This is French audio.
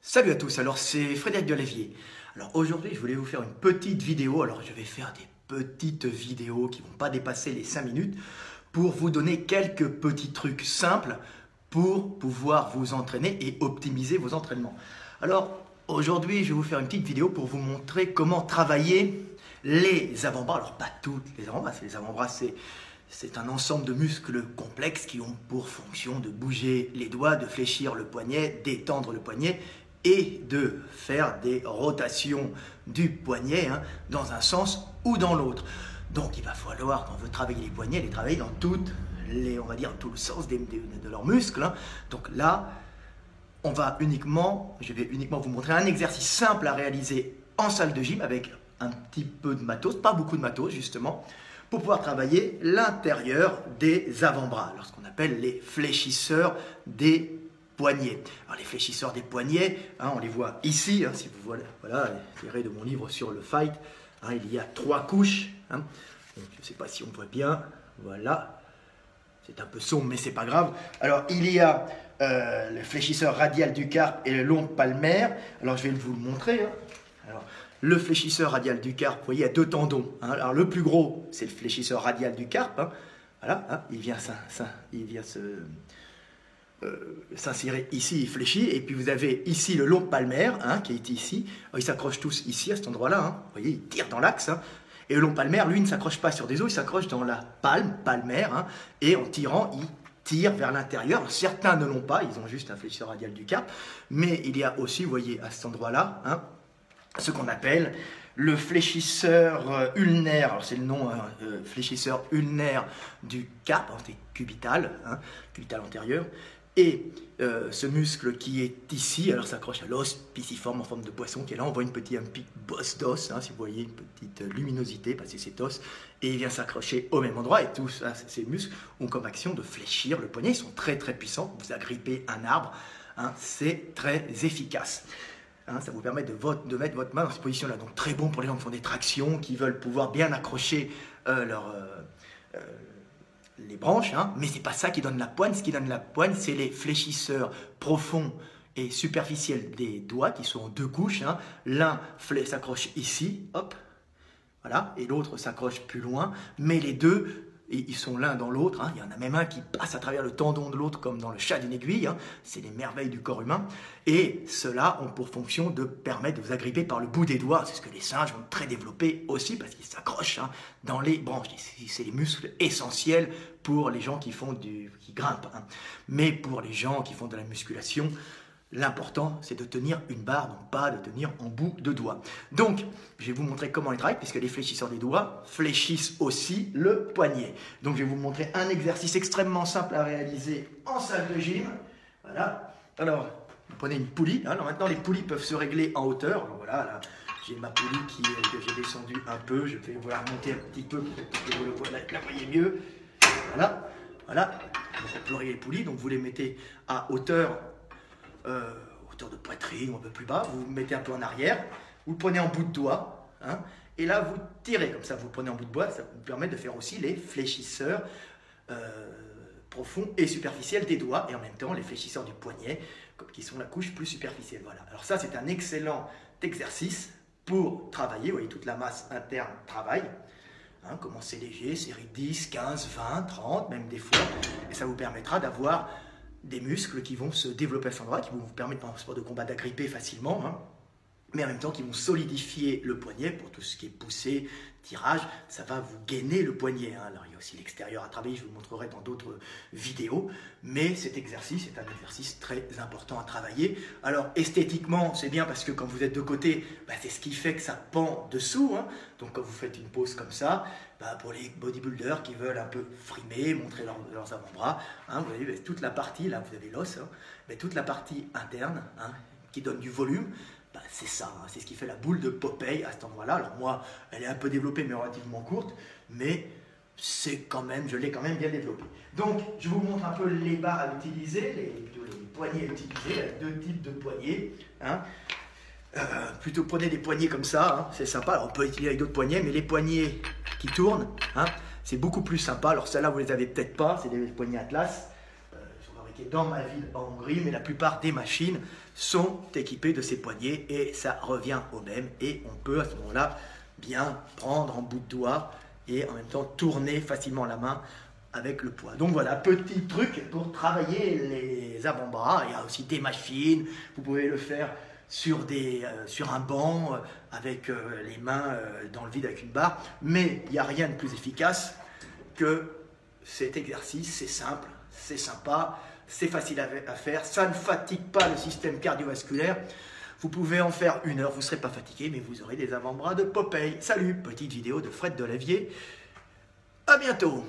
Salut à tous, alors c'est Frédéric Delevier. Alors aujourd'hui je voulais vous faire une petite vidéo, alors je vais faire des petites vidéos qui ne vont pas dépasser les 5 minutes pour vous donner quelques petits trucs simples pour pouvoir vous entraîner et optimiser vos entraînements. Alors aujourd'hui je vais vous faire une petite vidéo pour vous montrer comment travailler les avant-bras. Alors pas toutes les avant-bras, c'est un ensemble de muscles complexes qui ont pour fonction de bouger les doigts, de fléchir le poignet, d'étendre le poignet et de faire des rotations du poignet dans un sens ou dans l'autre. Donc il va falloir, quand on veut travailler les poignets, les travailler dans toutes les, on va dire, tout le sens de leurs muscles. Donc là, je vais uniquement vous montrer un exercice simple à réaliser en salle de gym avec un petit peu de matos, pas beaucoup de matos justement, pour pouvoir travailler l'intérieur des avant-bras, alors ce qu'on appelle les fléchisseurs des poignets. Alors les fléchisseurs des poignets, on les voit ici, si vous voyez, voilà, tiré de mon livre sur le fight, il y a 3 couches, donc, je ne sais pas si on voit bien, voilà, c'est un peu sombre mais c'est pas grave. Alors il y a le fléchisseur radial du carpe et le long palmaire, alors je vais vous le montrer. Alors, le fléchisseur radial du carpe, vous voyez, il y a 2 tendons. Alors le plus gros, c'est le fléchisseur radial du carpe. Voilà, il vient s'insérer ici, il fléchit. Et puis vous avez ici le long palmaire, qui est ici. Alors, ils s'accrochent tous ici, à cet endroit-là. Vous voyez, il tire dans l'axe. Et le long palmaire, lui, ne s'accroche pas sur des os, il s'accroche dans la palmaire. Et en tirant, il tire vers l'intérieur. Certains ne l'ont pas, ils ont juste un fléchisseur radial du carpe. Mais il y a aussi, vous voyez, à cet endroit-là, ce qu'on appelle le fléchisseur ulnaire. Alors c'est le nom, fléchisseur ulnaire du carpe, c'est cubital, cubital antérieur. Et ce muscle qui est ici, alors s'accroche à l'os piciforme en forme de poisson qui est là. On voit un petit bosse d'os, si vous voyez, une petite luminosité passer cet os, et il vient s'accrocher au même endroit. Et tous ces muscles ont comme action de fléchir le poignet. Ils sont très très puissants. Vous agrippez un arbre, c'est très efficace. Ça vous permet de mettre votre main dans cette position-là. Donc très bon pour les gens qui font des tractions, qui veulent pouvoir bien accrocher les branches. Mais ce n'est pas ça qui donne la poigne. Ce qui donne la poigne, c'est les fléchisseurs profonds et superficiels des doigts, qui sont en 2 couches. L'un s'accroche ici, hop, voilà, et l'autre s'accroche plus loin. Mais les deux, ils sont l'un dans l'autre. Il y en a même un qui passe à travers le tendon de l'autre comme dans le chat d'une aiguille. C'est les merveilles du corps humain. Et ceux-là ont pour fonction de permettre de vous agripper par le bout des doigts. C'est ce que les singes vont très développer aussi parce qu'ils s'accrochent dans les branches. C'est les muscles essentiels pour les gens qui grimpent. Mais pour les gens qui font de la musculation, l'important, c'est de tenir une barre, non pas de tenir en bout de doigt. Donc, je vais vous montrer comment ils travaillent, puisque les fléchisseurs des doigts fléchissent aussi le poignet. Donc, je vais vous montrer un exercice extrêmement simple à réaliser en salle de gym. Voilà. Alors, vous prenez une poulie. Alors, maintenant, les poulies peuvent se régler en hauteur. Alors, voilà, là, j'ai ma poulie que j'ai descendue un peu. Je vais vous la remonter un petit peu, peut-être que vous la voyez mieux. Voilà. Voilà. Donc, on peut régler les poulies. Donc, vous les mettez à hauteur de poitrine ou un peu plus bas, vous mettez un peu en arrière, vous le prenez en bout de doigt, et là vous tirez comme ça, vous le prenez en bout de doigt, ça vous permet de faire aussi les fléchisseurs profonds et superficiels des doigts, et en même temps les fléchisseurs du poignet, qui sont la couche plus superficielle. Voilà. Alors ça c'est un excellent exercice pour travailler, vous voyez toute la masse interne travaille. Commencez léger, série 10, 15, 20, 30, même des fois, et ça vous permettra d'avoir des muscles qui vont se développer à cet endroit, qui vont vous permettre dans le sport de combat d'agripper facilement, mais en même temps qui vont solidifier le poignet pour tout ce qui est poussée, tirage, ça va vous gainer le poignet. Alors il y a aussi l'extérieur à travailler, je vous le montrerai dans d'autres vidéos, mais cet exercice est un exercice très important à travailler. Alors esthétiquement, c'est bien parce que quand vous êtes de côté, c'est ce qui fait que ça pend dessous, donc quand vous faites une pose comme ça, pour les bodybuilders qui veulent un peu frimer, montrer leurs avant-bras, vous voyez toute la partie, là vous avez l'os, mais toute la partie interne qui donne du volume, c'est ça, c'est ce qui fait la boule de Popeye à cet endroit-là. Alors moi, elle est un peu développée mais relativement courte, mais je l'ai quand même bien développée. Donc, je vous montre un peu les barres à utiliser, les poignées à utiliser. Il y a 2 types de poignées. Plutôt prenez des poignées comme ça, c'est sympa. Alors, on peut utiliser avec d'autres poignées, mais les poignées qui tournent, c'est beaucoup plus sympa. Alors celles-là, vous les avez peut-être pas, c'est des poignées Atlas. J'en aurais fabriqué dans ma ville en Hongrie, mais la plupart des machines sont équipées de ces poignées et ça revient au même. Et on peut à ce moment-là bien prendre en bout de doigt et en même temps tourner facilement la main avec le poids. Donc voilà, petit truc pour travailler les avant-bras. Il y a aussi des machines, vous pouvez le faire sur un banc avec les mains dans le vide avec une barre, mais il n'y a rien de plus efficace que cet exercice. C'est simple, c'est sympa, c'est facile à faire, ça ne fatigue pas le système cardiovasculaire. Vous pouvez en faire 1 heure, vous ne serez pas fatigué, mais vous aurez des avant-bras de Popeye. Salut, petite vidéo de Fred Delavier. À bientôt.